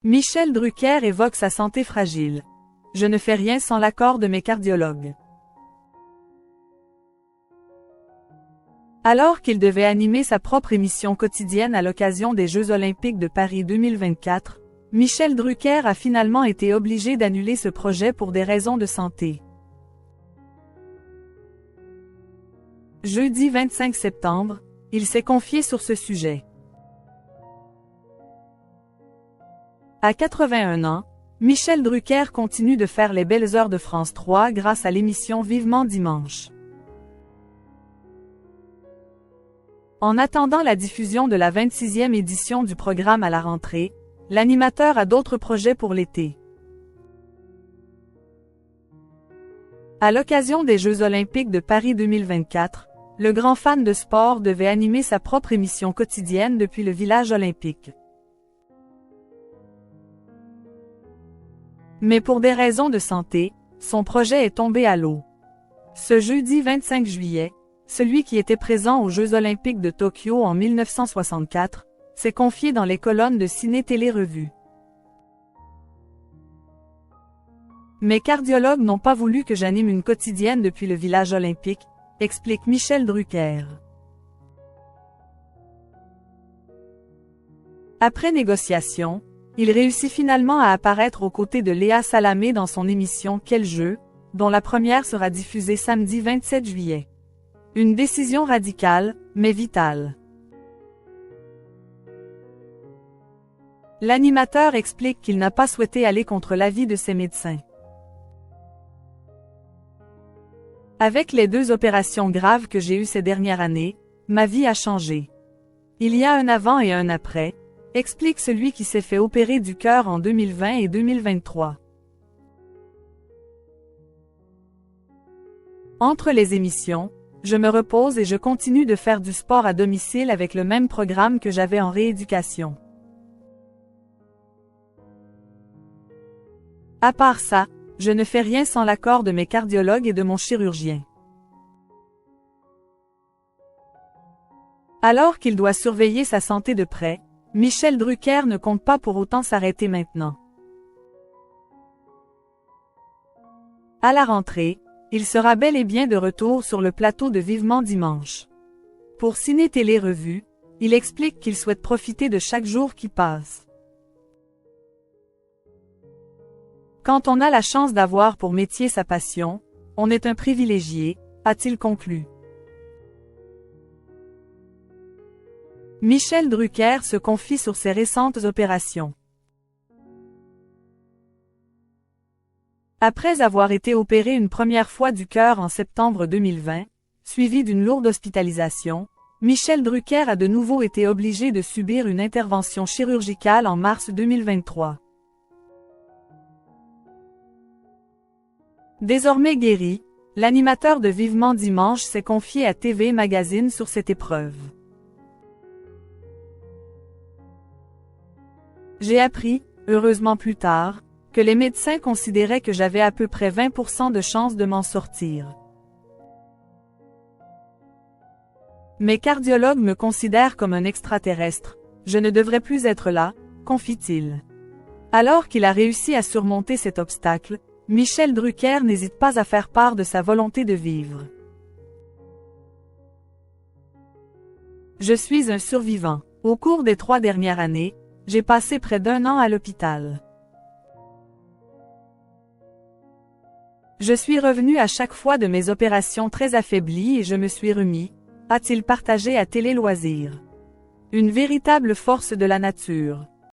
Michel Drucker évoque sa santé fragile. Je ne fais rien sans l'accord de mes cardiologues. Alors qu'il devait animer sa propre émission quotidienne à l'occasion des Jeux Olympiques de Paris 2024, Michel Drucker a finalement été obligé d'annuler ce projet pour des raisons de santé. Jeudi 25 septembre, il s'est confié sur ce sujet. À 81 ans, Michel Drucker continue de faire les belles heures de France 3 grâce à l'émission Vivement Dimanche. En attendant la diffusion de la 26e édition du programme à la rentrée, l'animateur a d'autres projets pour l'été. À l'occasion des Jeux Olympiques de Paris 2024, le grand fan de sport devait animer sa propre émission quotidienne depuis le village olympique. Mais pour des raisons de santé, son projet est tombé à l'eau. Ce jeudi 25 juillet, celui qui était présent aux Jeux Olympiques de Tokyo en 1964, s'est confié dans les colonnes de Ciné Télé Revue. Mes cardiologues n'ont pas voulu que j'anime une quotidienne depuis le village olympique, explique Michel Drucker. Après négociation, il réussit finalement à apparaître aux côtés de Léa Salamé dans son émission Quel jeu, dont la première sera diffusée samedi 27 juillet. Une décision radicale, mais vitale. L'animateur explique qu'il n'a pas souhaité aller contre l'avis de ses médecins. Avec les 2 opérations graves que j'ai eues ces dernières années, ma vie a changé. Il y a un avant et un après, explique celui qui s'est fait opérer du cœur en 2020 et 2023. Entre les émissions, je me repose et je continue de faire du sport à domicile avec le même programme que j'avais en rééducation. À part ça, je ne fais rien sans l'accord de mes cardiologues et de mon chirurgien. Alors qu'il doit surveiller sa santé de près, Michel Drucker ne compte pas pour autant s'arrêter maintenant. À la rentrée, il sera bel et bien de retour sur le plateau de Vivement Dimanche. Pour Ciné Télé Revue, il explique qu'il souhaite profiter de chaque jour qui passe. Quand on a la chance d'avoir pour métier sa passion, on est un privilégié, a-t-il conclu. Michel Drucker se confie sur ses récentes opérations. Après avoir été opéré une première fois du cœur en septembre 2020, suivi d'une lourde hospitalisation, Michel Drucker a de nouveau été obligé de subir une intervention chirurgicale en mars 2023. Désormais guéri, l'animateur de Vivement Dimanche s'est confié à TV Magazine sur cette épreuve. J'ai appris, heureusement plus tard, que les médecins considéraient que j'avais à peu près 20% de chances de m'en sortir. Mes cardiologues me considèrent comme un extraterrestre, je ne devrais plus être là, confie-t-il. Alors qu'il a réussi à surmonter cet obstacle, Michel Drucker n'hésite pas à faire part de sa volonté de vivre. Je suis un survivant. Au cours des 3 dernières années, j'ai passé près d'1 an à l'hôpital. Je suis revenu à chaque fois de mes opérations très affaibli et je me suis remis, a-t-il partagé à Télé Loisirs. Une véritable force de la nature.